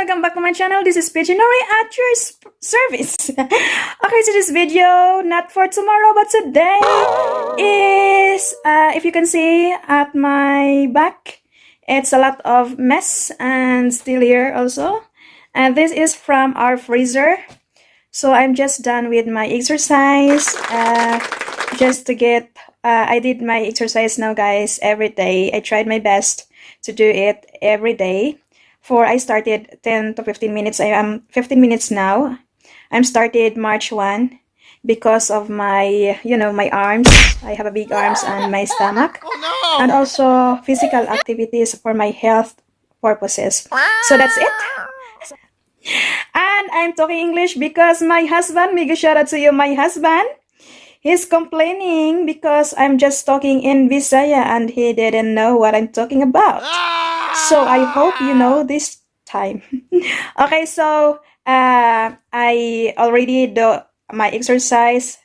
welcome back to my channel. This is Norway at your service. Okay, so this video, not for tomorrow, but today is, if you can see at my back, it's a lot of mess and still here also. And this is from our freezer. So I'm just done with my exercise, just to get, I did my exercise now, guys, every day. I tried my best to do it every day. I started 10 to 15 minutes. I am 15 minutes now. I'm started March 1 because of my, my arms. I have a big arms and my stomach. Oh, no. And also physical activities for my health purposes. So that's it. And I'm talking English because my husband, big shout out to you, my husband. He's complaining because I'm just talking in Visaya and he didn't know what I'm talking about. So I hope you know this time. Okay, so I already do my exercise,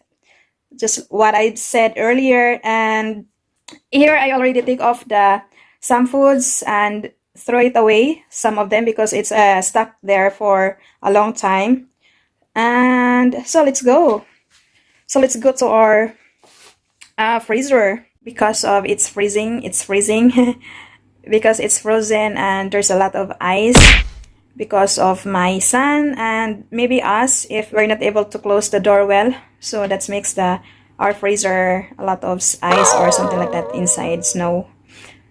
just what I said earlier, and here I already take off some foods and throw it away, some of them, because it's stuck there for a long time. And so let's go. So let's go to our freezer because of it's freezing. It's freezing. Because it's frozen and there's a lot of ice because of my son and maybe us if we're not able to close the door well. So that makes our freezer a lot of ice or something like that inside, snow.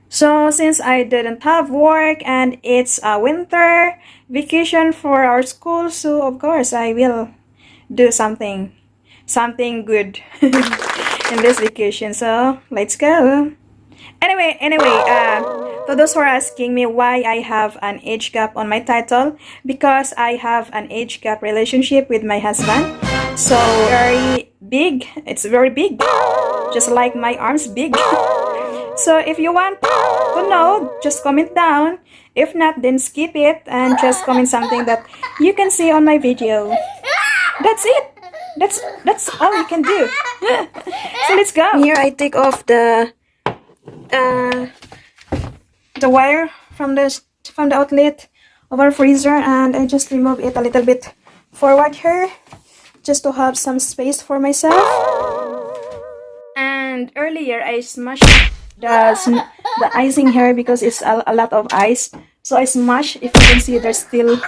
So since I didn't have work and it's a winter vacation for our school, so of course I will do something good in this vacation. So let's go. Anyway, to those who are asking me why I have an age gap on my title, because I have an age gap relationship with my husband. So very big, it's very big, just like my arms big. So if you want to know, just comment down. If not, then skip it and just comment something that you can see on my video. That's it. That's all you can do. So let's go. Here I take off the wire from the outlet of our freezer, and I just remove it a little bit forward here just to have some space for myself. And earlier I smashed the icing here because it's a lot of ice. So I smashed, if you can see there's still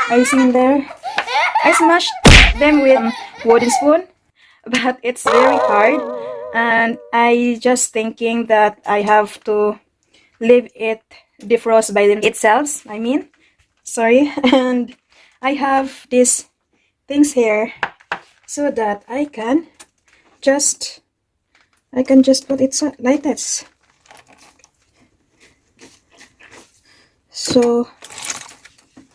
icing in there. I smashed them with a wooden spoon, but it's very hard. And I just thinking that I have to leave it defrost by itself. And I have these things here so that I can just put it like this. So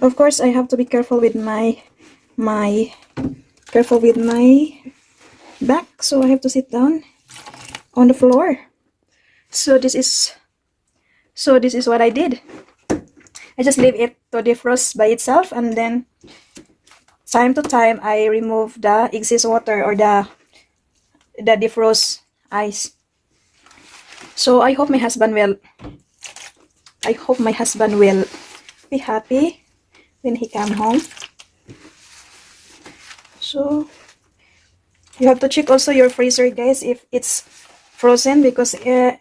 of course I have to be careful with my back, so I have to sit down on the floor. So this is what I did. I just leave it to defrost by itself, and then time to time I remove the excess water or the defrost ice. So I hope my husband will be happy when he come home. So you have to check also your freezer, guys, if it's frozen, because it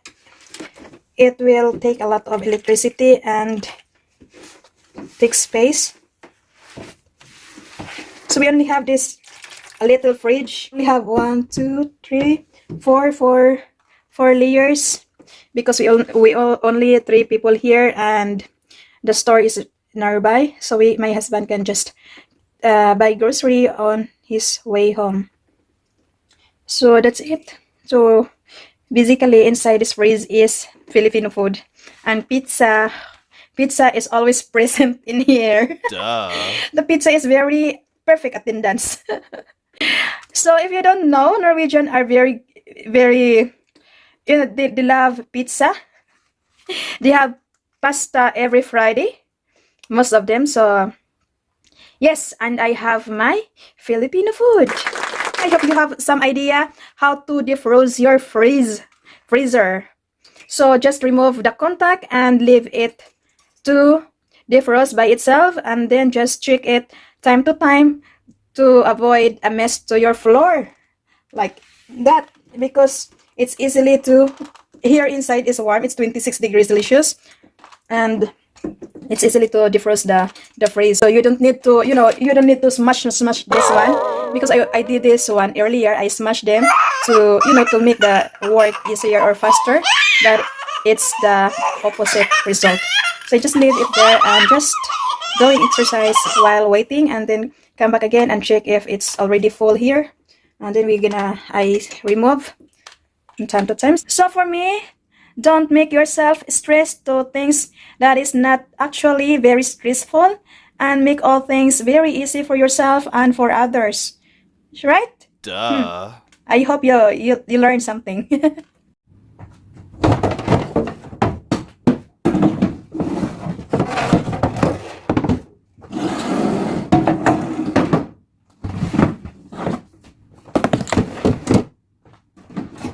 will take a lot of electricity and take space. So we only have this a little fridge. We have 1, 2, 3, 4 layers because we only 3 people here and the store is nearby. So my husband can just buy grocery on his way home. So that's it. So basically inside this fridge is Filipino food and pizza. Pizza is always present in here. Duh. The pizza is very perfect attendance. So if you don't know, Norwegian are very, very, they love pizza. They have pasta every Friday, most of them. So yes, and I have my Filipino food. I hope you have some idea how to defroze your freezer. So just remove the contact and leave it to defrost by itself, and then just check it time to time to avoid a mess to your floor like that, because it's easily to, here inside is warm, it's 26 degrees Celsius, and it's easily to defrost the freeze. So you don't need to, you don't need to smash this one, because I did this one earlier. I smashed them to, to make the work easier or faster, but it's the opposite result. So I just leave it there and just doing exercise while waiting, and then come back again and check if it's already full here, and then I remove from time to time. So for me, don't make yourself stressed to things that is not actually very stressful, and make all things very easy for yourself and for others, right? Duh. I hope you learned something.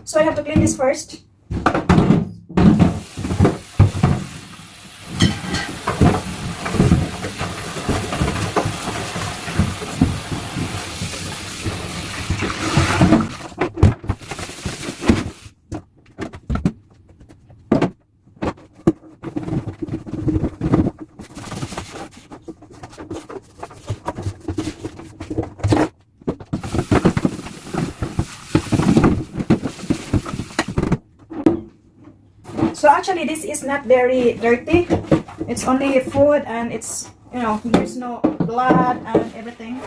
So I have to clean this first. So actually this is not very dirty. It's only food, and it's, there's no blood and everything.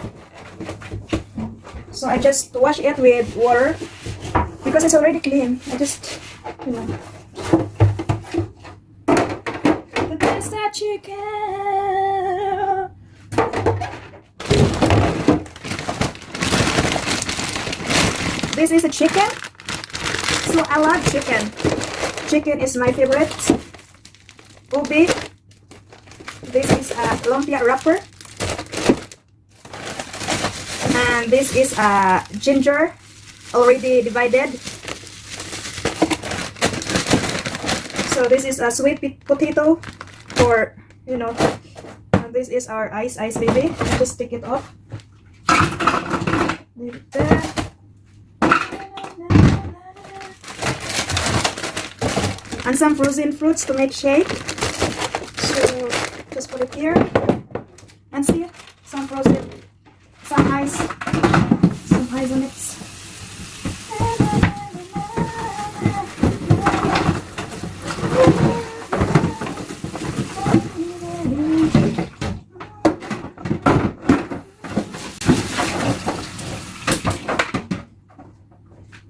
So I just wash it with water because it's already clean. I just, That's that chicken. This is a chicken. So I love chicken. Chicken is my favorite. Ubi. This is a lumpia wrapper. And this is a ginger, already divided. So this is a sweet potato for, and this is our ice baby. Just take it off. Leave it there. And some frozen fruits to make shake. So just put it here. And see, some ice on it.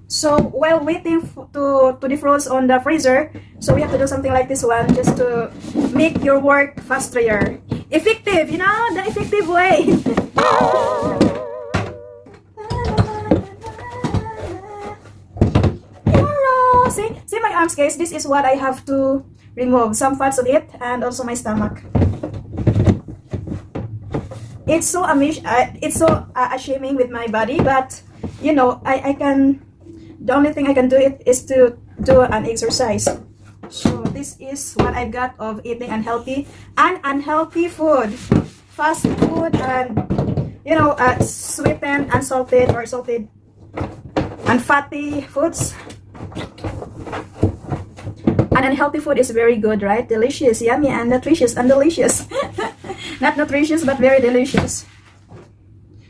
So while waiting to defrost on the freezer, so we have to do something like this one, just to make your work faster, effective, the effective way. See my arms, guys. This is what I have to remove, some fats of it, and also my stomach. It's so ashaming with my body, but I can. The only thing I can do it is to do an exercise. So this is what I got of eating unhealthy food, fast food, and sweetened, unsalted, or salted and fatty foods. And unhealthy food is very good, right? Delicious, yummy, and nutritious, and delicious. Not nutritious, but very delicious.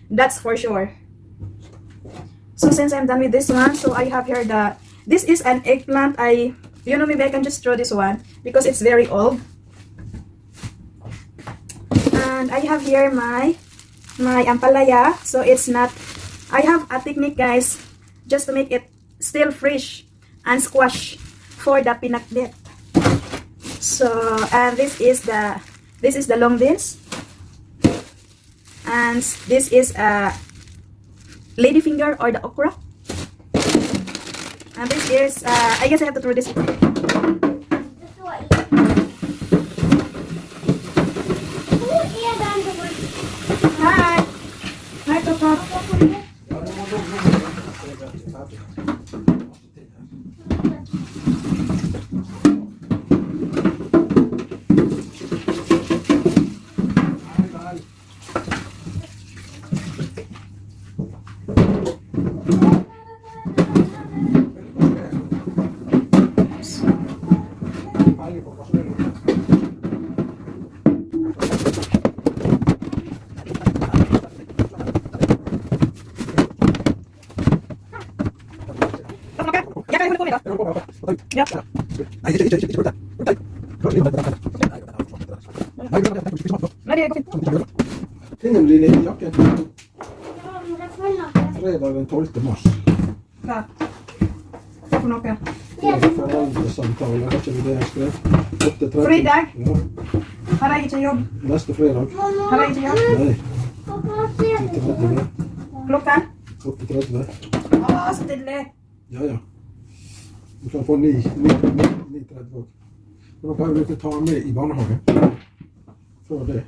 That's for sure. So since I'm done with this one, so I have here this is an eggplant. Maybe I can just throw this one because it's very old. And I have here my ampalaya. So it's not, I have a technique, guys, just to make it still fresh and squash for the pinakbet. So, and this is the long beans. And this is ladyfinger, or the okra. And this is, I guess I have to throw this. Hi. Hi, Papa. Ja. Nei, det går fint. Tingene dine i jakken. Fredag den 12. mars. Hva? Hva for noe? Foreldresamtale, var ikke det jeg skrev? 8:30. Fredag? Ja. Har jeg ikke jobb? Neste fredag. Har jeg ikke jobb? Nei. 8:30. Klokka? 8:30. Å, så tidlig. Ja, ja. Du kan få 9:30 også. Men da kan du ikke ta med i barnehagen. Før det.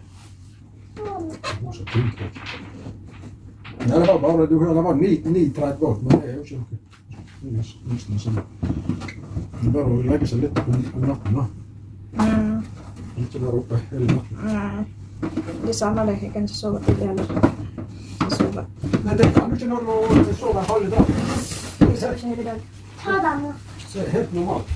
Det så tungt. Ja, det var bare, det var 9:30 også, men det er jo ikke noe. Det er nesten sånn. Det er bare å legge seg litt om natten da. Ikke der oppe hele natten. Det samme det, jeg kan ikke sove tidlig heller. Sove. Nei, det kan du ikke når du sover halve dagen. Jeg sover ikke hele dag. Ta den nå. Det er helt normalt.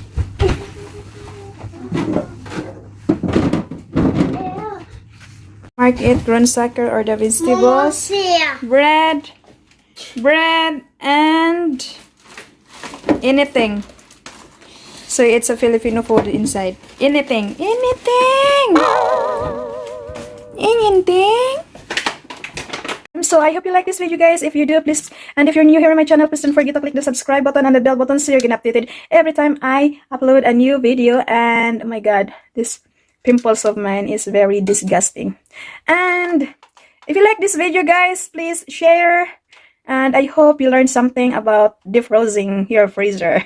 Mark it grønnsaker or the vegetables, bread, and anything. So it's a Filipino food inside. Anything. So I hope you like this video, guys. If you do, please, and if you're new here on my channel, please don't forget to click the subscribe button and the bell button so you're getting updated every time I upload a new video. And oh my god, this pimples of mine is very disgusting. And if you like this video, guys, please share, and I hope you learned something about defrosing your freezer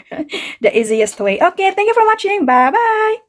the easiest way. Okay, thank you for watching. Bye bye.